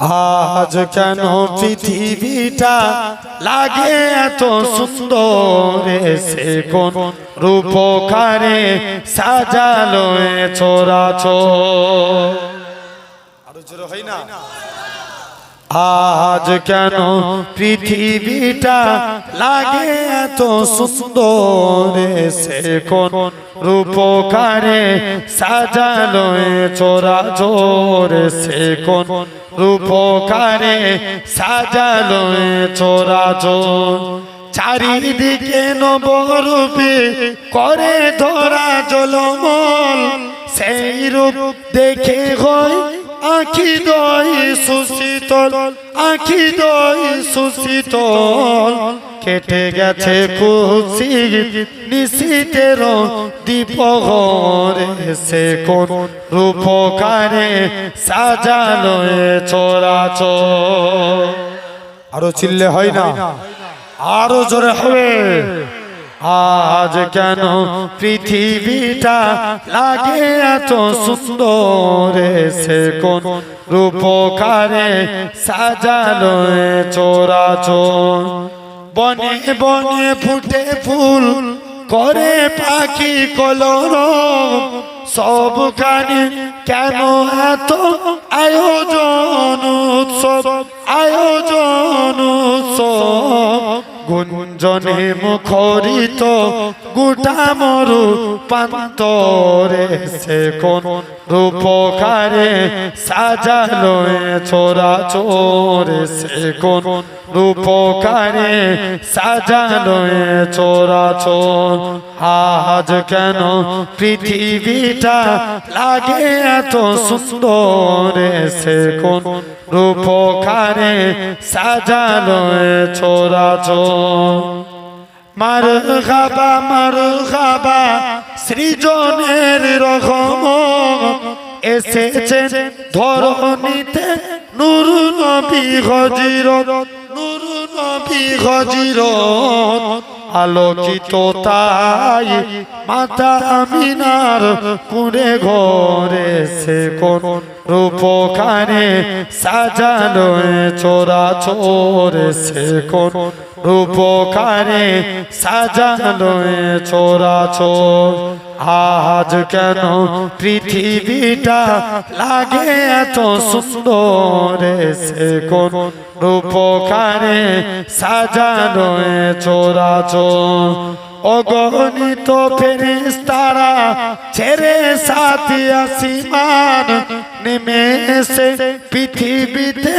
আজ কেন পৃথিবীটা লাগে এত সুন্দর, সে কোন রূপকারে সাজালো এ চরাচর। আরো জোরে হয় না? আজ কেন পৃথিবীটা লাগে এত সুন্দর, সে কোন রূপকারে সাজালো এ চরাচর, সে কোন রূপকারে সাজালো এ চরাচর। চারিদিকে নবরূপে করে ধরা জলমল, সেই রূপ দেখে হয় আখি দয় সুশীতল, আখি দয় সুশীতল। কেটে গেছে খুশি নিশীতের দীপঘরে, সে কোন রূপকারে সাজালো এ চরাচর। আরো চিল্লে হয় না? আরো জোরে হবে। আজ কেন পৃথিবীটা লাগে এত সুন্দর, সে কোন রূপকারে সাজালো এ চরাচর। বনে বনে ফুটে ফুল করে পাখি কলরব, সবখানে কেন এত আয়োজন উৎসব, আয়োজন উৎসব। গুঞ্জনে মুখরিত গোটা মরু প্রান্তরে, সে কোন রূপকারে সাজালো এ চরাচর, সে কোন রূপকারে সাজালো এ চরাচর। আজ কেন পৃথিবীটা লাগে এত সুন্দর, সে কোন রূপকারে সাজালো এ চরাচর। মারহাবা মারহাবা সৃজনের রহমত, এসেছেন ধরণীতে নূর নবী হযরত, নূর নবী হযরত। আলোকিত তাই মাতা আমিনার কুঁড়ে ঘরে, সে কোন রূপকারে সাজালো এ চরাচর, সে কোন রূপকারে সাজালো এ চরাচর। আজ কেন পৃথিবীটা লাগে এত সুন্দর, সে কোন রূপকারে সাজালো এ চরাচর। অগণিত ফেরেশতারা ছেড়ে সাথী আসমান, নেমে এসে পৃথিবীতে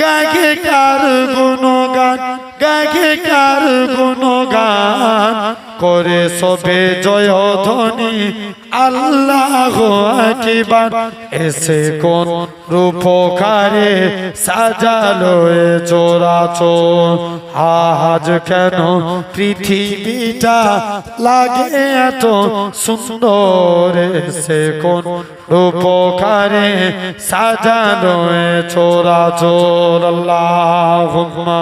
গায়ে কার গুণগান, গায়ে কার গুণগান। করে সবে জয়ধ্বনি আল্লাহু আকবার, এসে কোন রূপকারে সাজালো এ চরাচর। আজ কেন পৃথিবীটা লাগে এত সুন্দর, সে কোন রূপকারে সাজালো এ চরাচর। আল্লাহুম্মা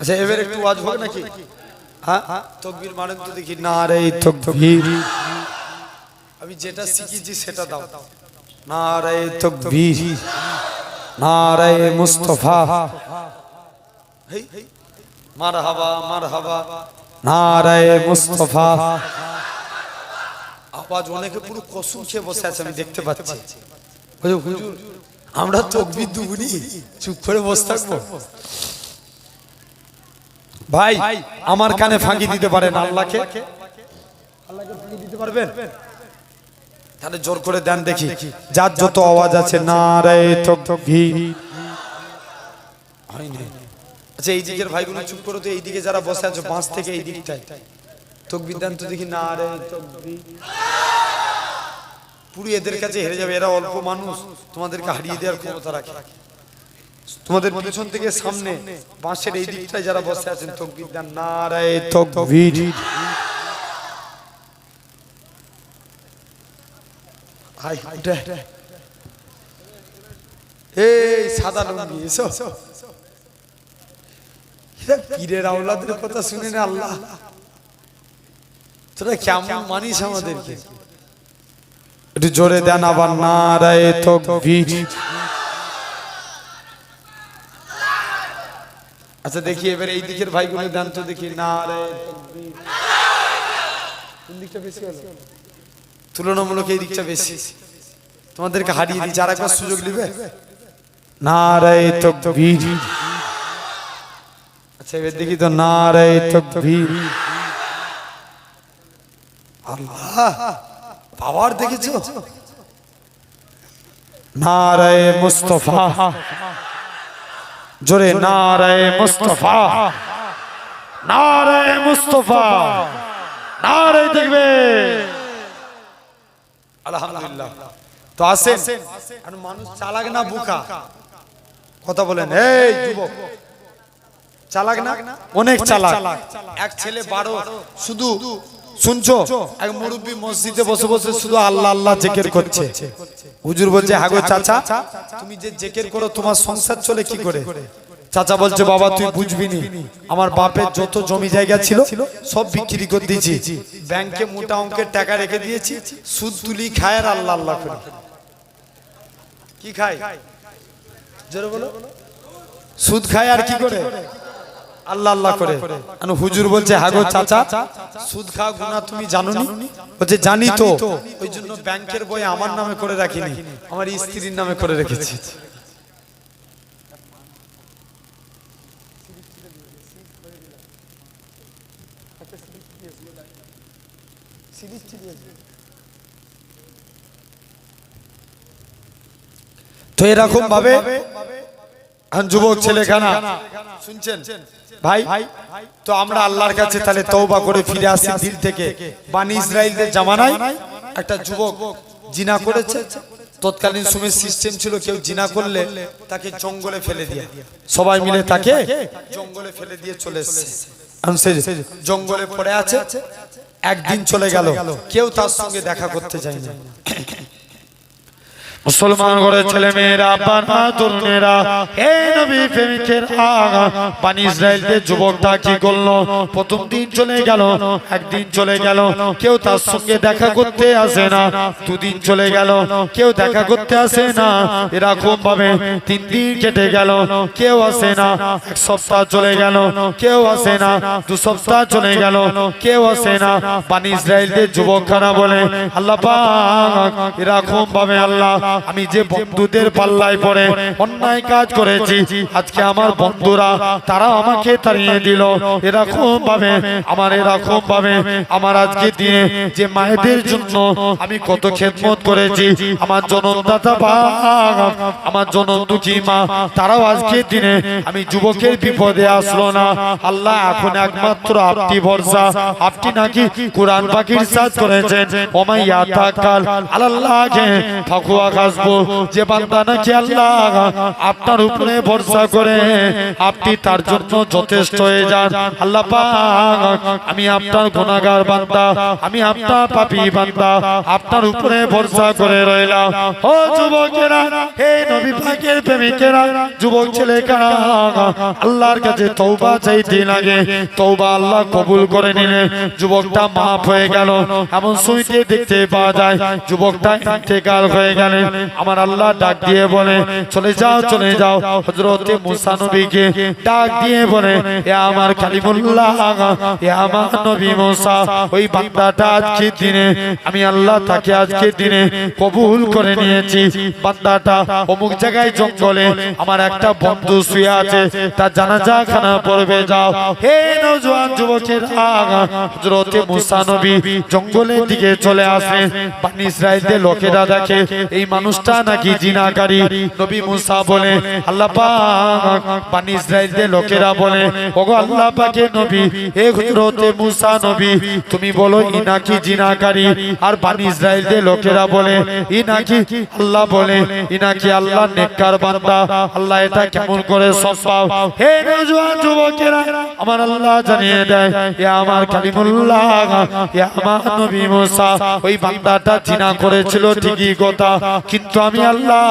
আচ্ছা, এবার একটু ওয়াজ হোক নাকি? হ্যাঁ, তাকবীর মানেন তো দেখি। নারে তাকবীর। আমি যেটা শিখেছি সেটা দাও। নারে তাকবীর, নারে মুস্তাফা, মারহাবা মারহাবা, নারে মুস্তাফা। আওয়াজ অনেকে পুরো কসম খেয়ে বসে আছে, আমি দেখতে পাচ্ছি। হুজুর আমরা তাকবীর দুবনি, চুপ করে বসে থাকবো? ভাই আমার কানে ফাঁকি দিতে পারেন আল্লাহকে? আল্লাহকে ফাঁকি দিতে পারবেন? তাহলে জোর করে দেন দেখি, যার যত আওয়াজ আছে। নারে তাকবীর। হয় না? আচ্ছা, এই দিকের ভাইগুলো চুপ করো তো, এই দিকে যারা বসে আছে পাঁচ থেকে এই দিকটায় তাকবীর দেন তো দেখি। নারে তাকবীর। পুরো এদের কাছে হেরে যাবে, এরা অল্প মানুষ, তোমাদেরকে হারিয়ে দেওয়ার ক্ষমতা রাখে। তোমাদের পিছন থেকে সামনে বাঁশের এই দিকটায় যারা বসে আছেন তাকবীর দেন। নারে তাকবীর। হাই উঠে, এই সাদা লুঙ্গি এসো। পীরের আওলাদের কথা শুনে না আল্লাহ, তোরা কেমন মানিস আমাদেরকে? একটু জোরে দেন আবার নারায়ে তাকবীর। আচ্ছা দেখি এবার এই দিকের ভাইগুলো দেন তো দেখি নারায়ে তাকবীর। কোন দিকটা বেশি হলো? তুলনামূলক এই দিকটা বেশি। তোমাদেরকে হারিয়ে দিই, যারা একবার সুযোগ নেবে। নারায়ে তাকবীর। আচ্ছা এবার দেখি তো নারায়ে তাকবীর। আল্লাহ পাওয়ার দেখেছো? নারায়ে মুস্তাফা, জোরে নারায়ে মুস্তাফা, নারায়ে মুস্তাফা, নারায়ে তাকবীর। আলহামদুলিল্লাহ। তো আসেন, আর মানুষ চালাক না বোকা? কথা বলেন এই যুবক, চালাক না? অনেক চালাক। এক ছেলে 12, শুধু শুনছো এক মুরব্বি মসজিদে বসে বসে শুধু আল্লাহ আল্লাহ জিকির করছে। হুজুর বলছে হাগো চাচা, তুমি যে জিকির করো তোমার সংসার চলে কি করে? চাচা বলছে বাবা তুই বুঝবি নি, আমার বাপের যত জমি জায়গা ছিল সব বিক্রি করে দিয়েছি, ব্যাংকে মোটা অঙ্কের টাকা রেখে দিয়েছি, সুদ তুলি খায় আর আল্লাহ আল্লাহ করে। কি খায়? জোরে বলো। সুদ খায় আর কি করে? আল্লাহ আল্লাহ করে। হুজুর বলছে হাগো চাচা, সুদ খাওয়া গুনাহ তুমি জানো নি? বলছে জানি তো, ওই জন্য ব্যাংকের বই আমার নামে করে রাখিনি, আমার স্ত্রীর নামে করে রেখেছি। তো এরকম ভাবে যুবক ছেলেখানা শুনছেন ভাই, তো আমরা আল্লাহর কাছে তাহলে তওবা করে ফিরে আসি দিল থেকে। বানি ইসরাইলদের জামানায় একটা যুবক জিনা করেছে। তৎকালীন সময় সিস্টেম ছিল কেউ জিনা করলে তাকে জঙ্গলে ফেলে দিয়ে, সবাই মিলে তাকে জঙ্গলে ফেলে দিয়ে চলে এসেছে। জঙ্গলে পড়ে আছে, একদিন চলে গেল, কেউ তার সঙ্গে দেখা করতে যায় না। মুসলমান ঘরের ছেলে মেয়েরা, বাবা তরুণেরা, হে নবী প্রেমিকেরা, বানি ইসরাইলদের যুবকটা কি করলো? প্রথম দিন চলে গেল, একদিন চলে গেল, কেউ তার সঙ্গে দেখা করতে আসে না। দুদিন চলে গেল, কেউ দেখা করতে আসে না। এরকম ভাবে 3 দিন কেটে গেল, কেউ আসে না। 1 সপ্তাহ চলে গেল, কেউ আসে না। 2 সপ্তাহ চলে গেল, কেউ আসে না। বানি ইসরাইলদের যুবকখানা বলে আল্লাহ পাক, এরকম ভাবে আল্লাহ আমি যে বন্ধুদের পাল্লায় পড়ে অন্যায় কাজ করেছি, আজকে আমার বন্ধুরা তারা আমাকে তাড়িয়ে দিল। এরকম ভাবে আমার আজকে দিনে যে মায়েদের জন্য আমি কত খেদমত করেছি, আমার জনমদাতা পাক, আমার জনম দুঃখী মা, তারাও আজকে দিনে আমি যুবকের বিপদে আসলো না। আল্লাহ এখন একমাত্র আপনি ভরসা। আপনি নাকি কুরআন পাকের সাজ করেছেন, ওমাইয়া তাকাল আল্লাহকে ফাকুয়া কাসবু, যে বান্দা নাকি আল্লাহ আপনার উপরে ভরসা করে আপনি তার জন্য যথেষ্ট হয়ে যান। আল্লাহ পাক, আমি আপনার গুনাহগার বান্দা, আমি আপনার পাপী বান্দা, আপনার উপরে ভরসা করে রইলাম। ও যুবকেরা, হে নবী পাকের প্রেমিকেরা, যুবক ছেলেরা, আল্লাহর কাছে তওবা চাইতে লাগে। তওবা আল্লাহ কবুল করে নিলে যুবকটা মাফ হয়ে গেল। এমন সুইতে দেখতে পাওয়া যায় যুবকটা ইন্তেকাল হয়ে গেলেন। আমার আল্লাহ ডাক দিয়ে বলে চলে যাও, চলে যাও। হযরতে মুসা নবীকে ডাক দিয়ে বলে এ আমার কালিমুল্লাহ, এ আমার নবী মুসা, ওই বান্দাটা আজকে দিনে আমি আল্লাহ তাকে আজকে দিনে কবুল করে নিয়েছি। বান্দাটা অমুক জায়গায় জঙ্গলে আমার একটা বন্ধু শুয়ে আছে, তার জানাজা খানা পড়বে যাও। হে নওজোয়ান যুবকেরা, হযরতে মুসা নবী জঙ্গলের দিকে চলে আসেন। বানি ইসরাইলদের লোকেরা দেখে এই মানুষটা নাকি জিনাকারী। নবী মুসা বলে আল্লাহ পাক, বানি ইসরাইলদের লোকেরা বলে ওগো আল্লাহ পাকের নবী, হে হযরতে মুসা নবী, তুমি বলো ই নাকি জিনাকারী। আর বানি ইসরাইলদের লোকেরা বলে ই নাকি, আল্লাহ বলে ই নাকি আল্লাহর নেককার বান্দা। আল্লাহ এটা কেমন করে সম্ভব? হে নওজোয়ান যুবকেরা, আমার আল্লাহ জানিয়ে দেয় এ আমার কালিমুল্লাহ, এ আমার নবী মুসা, ওই বান্দাটা জিনা করেছিল ঠিকই কথা, কিন্তু আমি আল্লাহ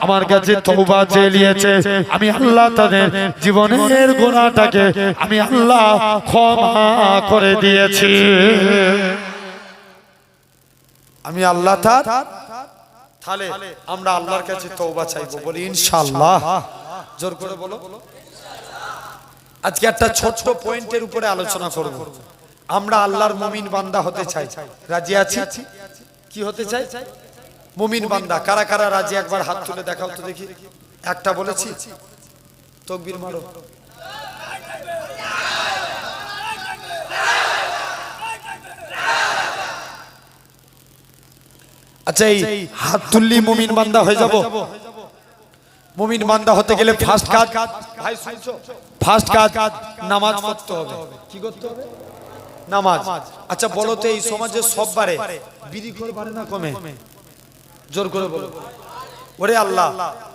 আমার কাছে তওবা চেয়ে নিয়েছে, আমি আল্লাহ তাদের জীবনের গুনাহটাকে আমি আল্লাহ ক্ষমা করে দিয়েছি। আমি আল্লাহ তাহলে আমরা আল্লাহর কাছে তওবা চাইবো, বলি ইনশাআল্লাহ। জোর করে বলো। আজকে একটা ছোট্ট পয়েন্টের উপরে আলোচনা করব। আমরা আল্লাহর মুমিন বান্দা হতে চাই, রাজি আছি? কি হতে চাই? মুমিন বান্দা। কারা কারা রাজি একবার হাত তুলে দেখাও তো দেখি। একটা বলেছি, তাকবীর মারো। আচ্ছা, এই হাত তুললি মুমিন বান্দা হয়ে যাব? মুমিন বান্দা হতে গেলে ফার্স্ট কাজ, ভাই শুনছো, ফার্স্ট কাজ নামাজ পড়তে হবে। কি করতে হবে? নামাজ। আচ্ছা বলো তো, এই সমাজে সব বারে বিড়িখোর বাড়ে না কমে? জোর করে বলো। ওরে আল্লাহ,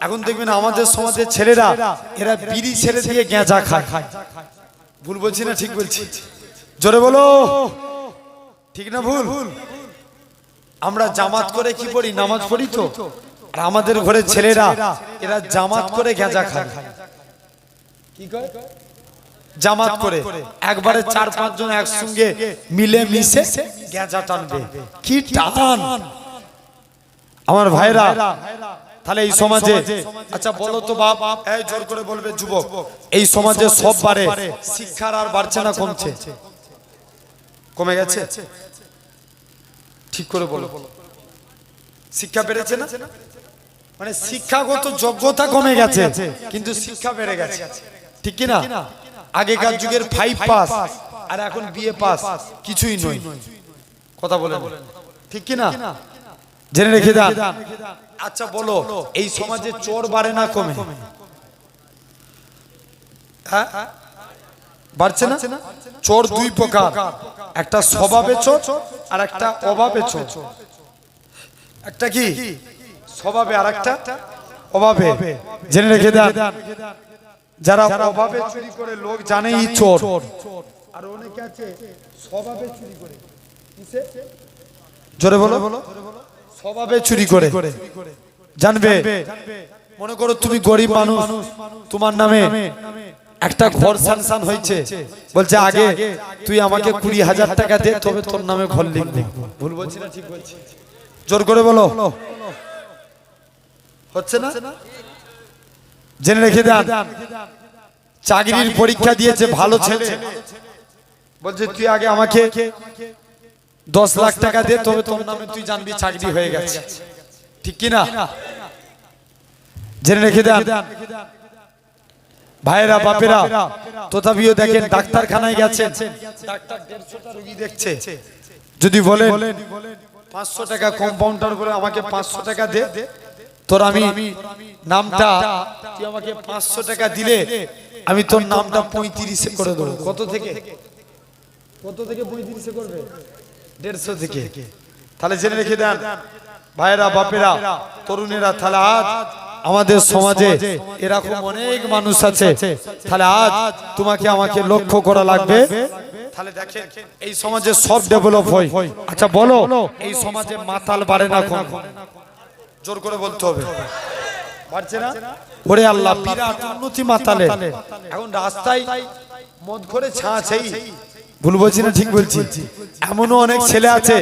এখন দেখবেন আমাদের সমাজের ছেলেরা এরা বিড়ি ছেড়ে দিয়ে গেঁজা খায়। ভুল বলছি না ঠিক বলছি? জোরে বলো, ঠিক না ভুল? আমরা জামাত করে কি পড়ি? নামাজ পড়ি তো। আর আমাদের ঘরের ছেলেরা এরা জামাত করে গেঁজা খায়। কি করে? জামাত করে একবারে 4-5 জন একসঙ্গে মিলে মিশে গেঁজা টানবে। কি টান আমার ভাইরা! তাহলে এই সমাজে, আচ্ছা বলো তো বাপ, এই জোর করে বলবে যুবক, এই সমাজে সব বারে শিক্ষার আর বাড়ছে না কমছে? কমে গেছে? ঠিক করে বলো। শিক্ষা বেড়েছে না? মানে শিক্ষাগত যোগ্যতা কমে গেছে কিন্তু শিক্ষা বেড়ে গেছে, ঠিক কি না? আগেকার যুগের 5 পাস আর এখন বিএ পাস কিছুই নয়। কথা বলেন, ঠিক কি না? জেনে রেখে দেন। আচ্ছা বলো, এই সমাজে চোর বাড়ে না কমে? হ্যাঁ, বাড়ছে না? চোর 2 প্রকার, একটা স্বভাবে চোর আর একটা অভাবে চোর। একটা কি স্বভাবে আর একটা অভাবে। জেনে রেখে দেন, যারা অভাবে চুরি করে লোক জানেই চোর, আর অনেকে আছে স্বভাবে চুরি করে। কিসে? জোরে বলো। স্বভাবে চুরি করে জানবে। মনে করো তুমি গরিব মানুষ, তোমার নামে একটা ঘর সানসান হয়েছে, বলছে আগে তুই আমাকে 20,000 টাকা দে, তবে তোর নামে ঘর লিখবো। ভুল বলছি না ঠিক বলছি? জোর করে বলো। হচ্ছে না? জেনে রেখে দেন, চাকরির পরীক্ষা দিয়েছে ভালো ছেলে, বলছে তুই আগে আমাকে 10 লাখ টাকা দে, তবে তোর নামে তুই জানবি চাকরি হয়ে গেছে, ঠিক কি না? জেনে রেখে দেন ভাইরা বাপেরা, তথাপিও দেখেন ডাক্তারখানায় গেছেন, ডাক্তার 150টা রোগী দেখছে, যদি বলেন 500 টাকা কম্পাউন্ডার করে আমাকে 500 টাকা দে, তোর আমি নামটা, তুই আমাকে 500 টাকা দিলে আমি তোর নামটা 35-এ করে দেবো। কত থেকে 35-এ করবে? 150 থেকে। তাহলে জেনে রেখে দেন ভাইরা বাপেরা, তরুণেরা, তাহলে আজ আমাদের সমাজে এরকম অনেক মানুষ আছে। তাহলে আজ তোমাকে আমাকে লক্ষ্য করা লাগবে। তাহলে দেখেন এই সমাজে সব ডেভেলপ হয়। আচ্ছা বলো, এই সমাজে মাতাল বাড়ে না কোন? জোর করে বলতে হবে, বাড়ছে না? ওরে আল্লাহ, বিরাট উন্নতি মাতালে। এখন রাস্তায় মদ করে ছাঁচেই। ভুল বলছি না ঠিক বলছি? এমনও অনেক ছেলে আছে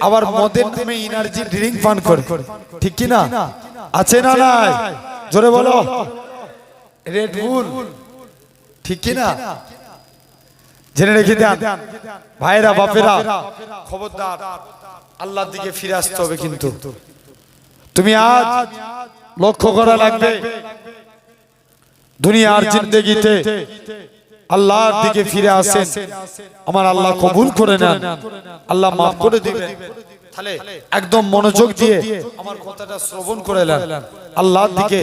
আবার মদের নামে এনার্জি ড্রিঙ্ক পান করে, ঠিক কি না? আছে না নাই? জোরে বলো। রেড বুল, ঠিক কি না? জেনে রেখে দেন ভাইরা বাপেরা, খবরদার, আল্লাহর দিকে ফিরে আসতে হবে। কিন্তু তুমি আজ লক্ষ্য করা লাগবে, দুনিয়ার জিন্দেগিতে আল্লাহর দিকে ফিরে আসেন, আমার আল্লাহ কবুল করে নেন, আল্লাহ মাফ করে দিবেন। তাহলে একদম মনোযোগ দিয়ে আমার কথাটা শ্রবণ করে নেন, আল্লাহর দিকে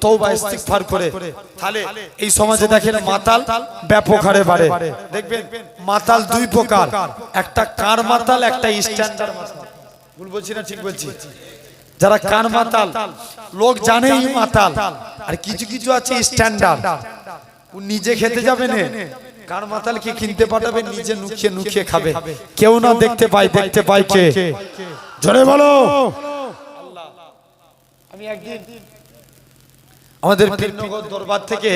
তওবা ইস্তিগফার করে। তাহলে এই সমাজে দেখেন মাতাল ব্যাপক হারে বাড়ে। দেখবেন মাতাল 2 প্রকার, একটা কার মাতাল, একটা স্ট্যান্ডার্ড মাতাল। ভুল বলছি না ঠিক বলছি? যারা কান মাতাল, লোক জানেই মাতাল, আর কিছু কিছু আছে স্ট্যান্ডার্ড, ও নিজে খেতে যাবে না, কান মাতালকে কিনতে পাঠাবে, নিজে নুখিয়ে নুখিয়ে খাবে, কেউ না দেখতে পায়। দেখতে পায় কে? জোরে বলো। আমি একদিন আমাদের পীরনগর দরবার থেকে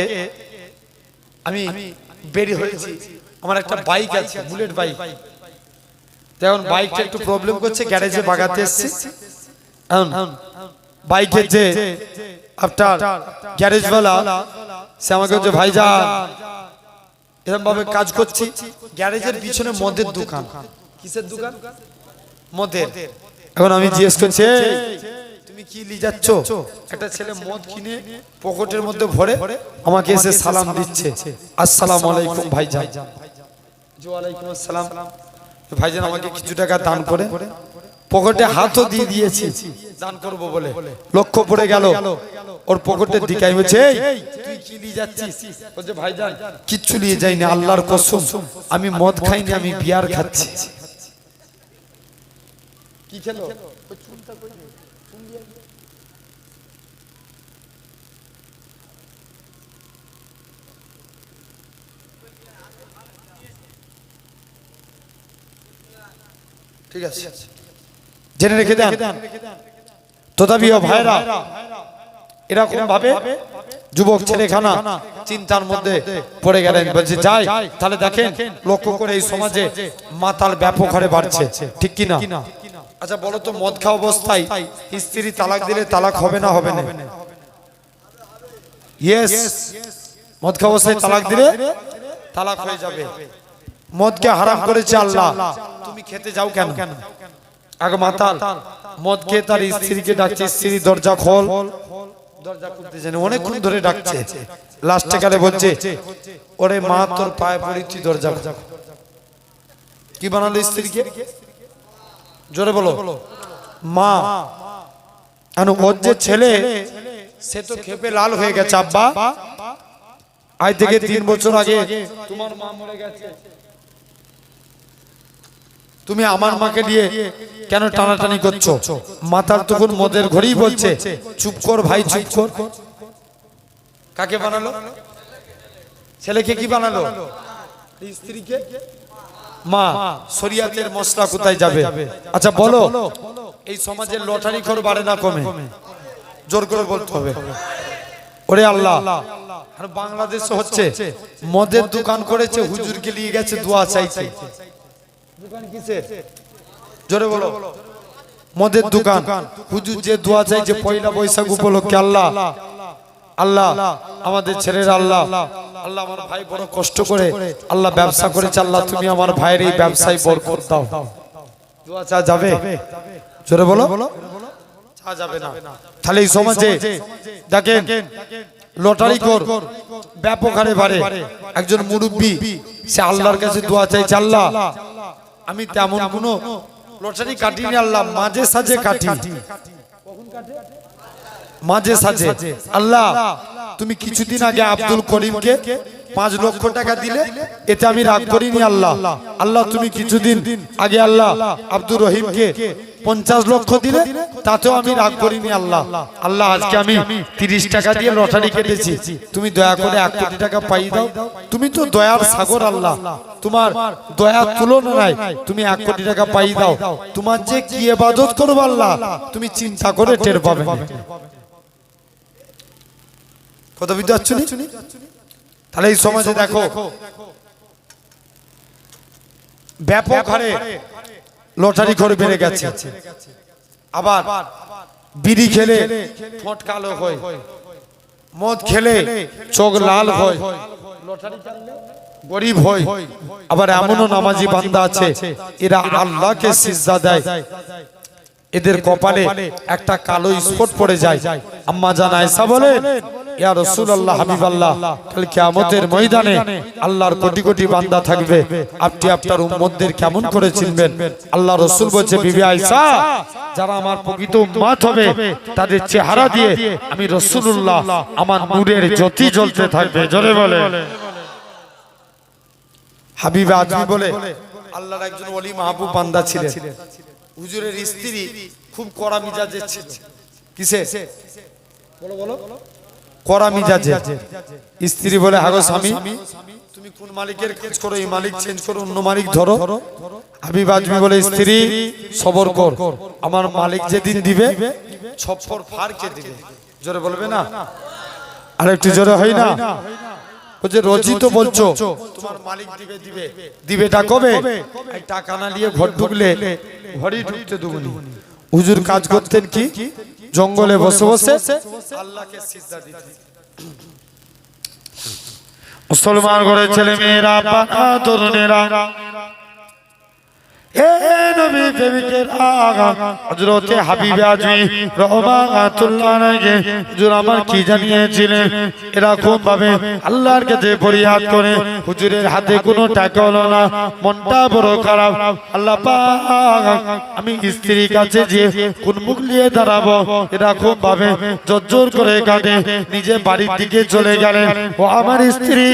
আমি বেরি হয়েছি। আমার একটা বাইক আছে, বুলেট বাইক। তখন বাইকটা একটু প্রবলেম করছে, গ্যারেজে বাগাতে এসেছি। বাইকের যে আপনার গ্যারেজওয়ালা সে আমাকে বলছে, ভাইজান এরকম ভাবে কাজ করছি। গ্যারেজের পিছনে মদের দোকান। কিসের দোকান? মদের। এখন আমি জিজ্ঞেস করছি, তুমি কি নিয়ে যাচ্ছ? একটা ছেলে মদ কিনে পকেটের মধ্যে ভরে আমাকে এসে সালাম দিচ্ছে, আসসালামু আলাইকুম ভাইজান। ওয়ালাইকুম আসসালাম। ভাইজান আমাকে কিছু টাকা দান করে। পকেটে হাতও দিয়ে দিয়েছি দান করব বলে। লক্ষ্য পড়ে গেল ওর পকেটের দিকে। আমি বলছি, তুই কি নিয়ে যাচ্ছিস? বলছে, ভাইজান কিচ্ছু নিয়ে যাইনি, আল্লাহর কসম আমি মদ খাইনি, আমি বিয়ার খাচ্ছি। কি খেলো? ঠিক আছে, জেনে রেখে দেন। তথাপিও ভাইরা এরকম ভাবে যুবক ছেলেখানা চিন্তার মধ্যে পড়ে গেলেন। বলছে যাই, তাহলে দেখেন লক্ষ্য করে এই সমাজে মাতাল ব্যাপক হারে বাড়ছে, ঠিক কি না? আচ্ছা বলো তো, মদ খাওয়া অবস্থায় স্ত্রী তালাক দিলে তালাক হবে না হবে না? ইয়েস, মদ খাওয়া অবস্থায় তালাক দিলে তালাক হয়ে যাবে। মদকে হারাম করেছে আল্লাহ, তুমি খেতে যাও কেন? আগে মাতাল মদ খেয়ে তার স্ত্রীকে ডাকছে, স্ত্রী দরজা খোল, দরজা খুলতে জানে, অনেকক্ষণ ধরে ডাকছে। লাস্টে কালে বলছে, ওরে মা তোর পায়ে পড়েছি, দরজা খোল। কি বানালো স্ত্রীকে? জোরে বলো, মা। ওর যে ছেলে সে তো খেপে লাল হয়ে গেছে। আব্বা আজ থেকে 3 বছর আগে তোমার মা মরে গেছে, তুমি আমার মাকে নিয়ে কেন টানাটানি করছো? মাতাল তখন মদের ঘরেই বলছে, চুপ কর ভাই, চুপ কর। কাকে বানালো? ছেলেকে কি বানালো? স্ত্রীকে মা। শরিয়াতের মশলা কোথায় যাবে? আচ্ছা বলো, এই সমাজের লটারি খোর বাড়ে না কমে? জোর করে বলতে হবে। ওরে আল্লাহ, আর বাংলাদেশে হচ্ছে মদের দোকান করেছে, হুজুরকে নিয়ে গেছে দোয়া চাইছে। দোকান কিসের? জোরে বলো। মদের দোকান। হুজুর যে দোয়া চাইছে পয়লা বৈশাখ উপলক্ষে, আল্লাহ আল্লাহ আমাদের ছেলের, আল্লাহ আল্লাহ আমার ভাই বড় কষ্ট করে আল্লাহ ব্যবসা করেছে, আল্লাহ তুমি আমার ভাইয়ের এই ব্যবসায় বরকত দাও। দোয়া চা যাবে? জোরে বলো। চা যাবে না। তাহলে এই সমাজে দেখেন লটারি কর ব্যাপক হারে বাড়ে। একজন মুরব্বী সে আল্লাহর কাছে দোয়া চাইছে, আল্লাহ আমি তেমন কোনো লটারি কাটিনি, আল্লাহ মাঝে সাঝে কাটি। মাঝে সাঝে আল্লাহ তুমি কিছুদিন আগে আব্দুল করিমকে 5 লক্ষ টাকা দিলে, এতে আমি রাগ করিনি আল্লাহ। আল্লাহ তুমি কিছুদিন আগে আল্লাহ আব্দুর রহিমকে 50 লক্ষ দিলে, তাতেও আমি রাগ করিনি আল্লাহ। আল্লাহ আজকে আমি 30 টাকা দিয়ে লটারি কেটেছি, তুমি দয়া করে 1 কোটি টাকা পাই দাও। তুমি তো দয়ার সাগর আল্লাহ, তোমার দয়ার তুলনা নাই, তুমি 1 কোটি টাকা পাই দাও। তোমার যে কি ইবাদত করব আল্লাহ তুমি চিন্তা করে টের পাবে। কথা বুঝতে পারছো? তাহলে এই সমাজে দেখো ব্যাপক হারে লটারি করে বেড়ে গেছে। আবার বিড়ি খেলে ঠোঁট কালো হয়, মদ খেলে চোখ লাল হয়, লটারি খেললে গরিব হয়। আবার এমনও নামাজি বান্দা আছে এরা আল্লাহকে সিজদা দেয়, এদের কপালে একটা কালো স্পট পড়ে যায়। আম্মা জান আয়েশা বলেন, ইয়া রাসূলুল্লাহ হাবিবাল্লাহ, কাল কিয়ামতের ময়দানে আল্লাহর কোটি কোটি বান্দা থাকবে, আপনি আপনার উম্মতদের কেমন করে চিনবেন? আল্লাহ রাসূল বলেছে, বিবি আয়েশা, যারা আমার প্রকৃত উম্মত হবে তাদের চেহারা দিয়ে আমি রাসূলুল্লাহ আমার নূরের জ্যোতি জ্বলতে থাকবে। জোরে বলে। হাবিব আজমি বলে, আল্লাহর একজন ওলি মাহবুব বান্দা ছিলেন। হুজুরের স্ত্রী খুব কড়া মিজাজের ছিল। কিসে? বলো বলো। কড়া মিজাজে। স্ত্রী বলে, হাগো স্বামী তুমি কোন মালিকের কাজ করো, এই মালিক চেঞ্জ করো, অন্য মালিক ধরো। হাবিব আজমি বলে, স্ত্রী সবর কর, আমার মালিক যেদিন দিবে ছপ্পর ফাড়কে দিবে। জোরে বলবে না? আর একটু জোরে হয় না? ও যে রোজই তো বলছো তোমার মালিক দিবে দিবে দিবেটা কবে? এই টাকা না নিয়ে ঘর ঢুকলে ঘরেই ঢুকতে দেবনি। হুজুর কাজ করতেন কি জঙ্গলে বসে বসে আল্লাহকে সিজদা দিতে। মুসলমান ঘরের ছেলে মেয়েরা তরুণেরা এ নবী প্রেমিকেরা হযরতে হাবিব আজমি রাহমাতুল্লাহ আলাইহি হুজুর আমার কি জানিয়েছিলেন এরকম ভাবে আল্লাহর কাছে ফরিয়াদ করে হুজুরের হাতে কোনো টাকা হলো না, মনটা বড় খারাপ। আল্লাহ পাক আমি স্ত্রীর কাছে যে কোন মুখ নিয়ে দাঁড়াবো এরকম ভাবে জোর করে কাঁদে নিজে বাড়ির দিকে চলে গেলেন। ও আমার স্ত্রী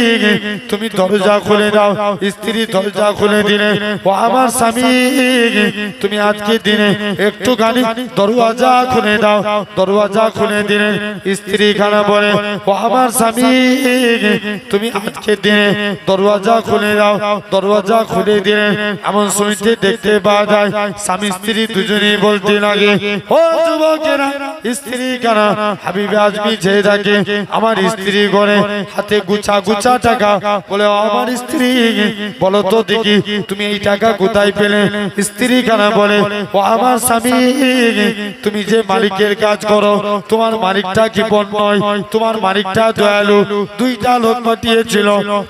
তুমি দরজা খুলে দাও। স্ত্রী দরজা খুলে দিলে ও আমার স্বামী তুমি আজকে দিনে একটুখানি দরওয়াজা খুলে দাও। দরওয়াজা খুলে দিলেন। স্ত্রী খানা বলে ও আমার স্বামী তুমি আজকে দিনে দরওয়াজা খুলে দাও। দরওয়াজা খুলে দিলেন। এমন শুনতে দেখতে পাওয়া যায় স্বামী স্ত্রী দুজনেই বলতে লাগে ও যুবকেরা স্ত্রী খানা হাবিব আজমি চেয়ে থাকে আমার স্ত্রী ঘরে হাতে গুছা গুছা টাকা বলে ও আমার স্ত্রী বলো তো দেখি তুমি এই টাকা কোথায় পেলে? স্ত্রী খানা বলে ও আমার স্বামী তুমি যে মালিকের কাজ করো তোমার মালিকটা কি বন নয়? তোমার মালিকটা দয়ালু। দুইটা লোক পাঠিয়েছিল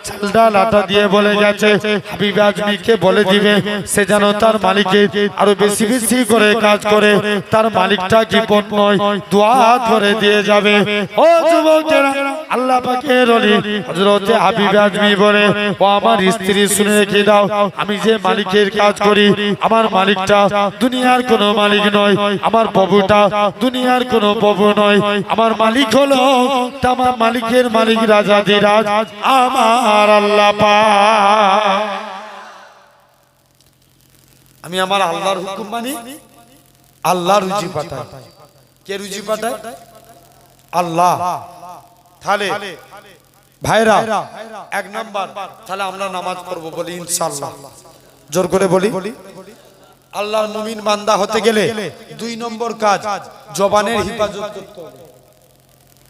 চাল ডাল আটা দিয়ে বলে গেছে হাবিব আজমিকে বলে দিবে সে যেন তার মালিকের আরো বেশি বেশি করে কাজ করে। তার মালিকটা কি বন নয়? দোয়া করে দিয়ে যাবে। ও যুবকেরা আল্লাহ পাকের ওলি হযরতে হাবিব আজমি বলে ও আমার স্ত্রী শুনে রেখে দাও আমি যে মালিকের কাজ করি আমার মালিকটা দুনিয়ার কোনো মালিক নয়। আমার প্রভুটা দুনিয়ার কোনো প্রভু নয়। আমার মালিক হলো তামাম মালিকের মালিক রাজাধিরাজ আমার আল্লাহ পাক। আমি আমার আল্লাহর হুকুম মানি, আল্লাহ রুজি পাঠায়। কে রুজি পাঠায়? আল্লাহ। তাহলে ভাইরা এক নাম্বার তাহলে আমরা নামাজ পড়বো বলি ইনশাআল্লাহ। জোর করে বলি আল্লাহর মুমিন বান্দা হতে গেলে 2 নম্বর কাজ জবানের হিফাজত করতে হবে।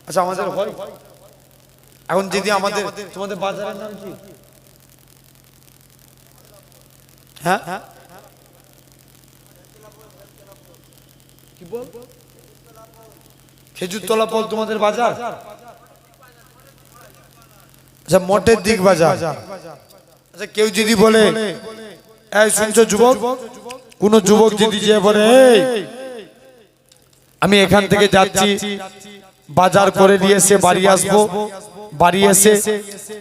আচ্ছা আমাদের হয় এখন যদি আমাদের তোমাদের বাজারের নাম কি? হ্যাঁ কি বল? খেজুরতলা বল তোমাদের বাজার? আচ্ছা মোটের দিক বাজার। আচ্ছা কেউ যদি বলে এই শুনছো যুবক, কোন যুবক যদি যে বলে এই আমি এখান থেকে যাচ্ছি বাজার করে নিয়ে এসে বাড়ি আসবো, বাড়ি এসে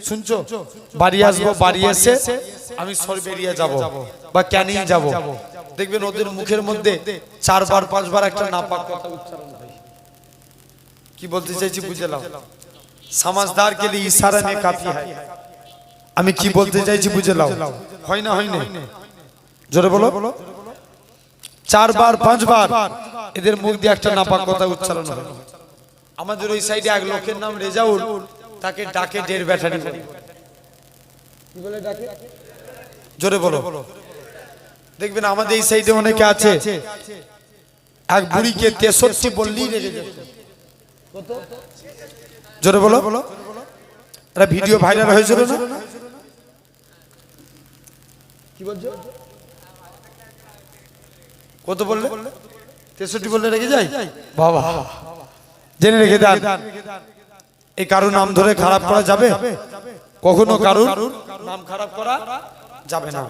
শুনছো বাড়ি আসবো, বাড়ি এসে আমি সর বেরিয়ে যাব বা ক্যানিং যাব, দেখবেন ওদের মুখের মধ্যে 4 বার 5 বার একটা নাপাক কথা উচ্চারণ হয়। কি বলতে চাইছি বুঝে নাও। समझदार के लिए इशारा में काफी है। আমি কি বলতে চাইছি বুঝে নাও। হয় না হয় না? জোরে বলো। 4 বার 5 বার এদের মুখ দিয়ে একটা নাপাক কথা উচ্চারণ হয়। আমাদের ওই সাইডে এক লোকের নাম রেজাউল, তাকে ডাকে 1.5 ব্যাটারি। কি বলে ডাকে? জোরে বলো। দেখবেন আমাদের এই সাইডে অনেকে আছে এক বুড়িকে 63 বললেই রেগে যায়। কত? জোরে বলো। এটা ভিডিও ভাইরাল হয়েছিল না? কি বলছো? কত বললে? 63 বললে রেগে যায় বাবা। জেনে রেখে দেন এই কারোর নাম ধরে খারাপ করা যাবে? কখনো কারোর নাম খারাপ করা যাবে না।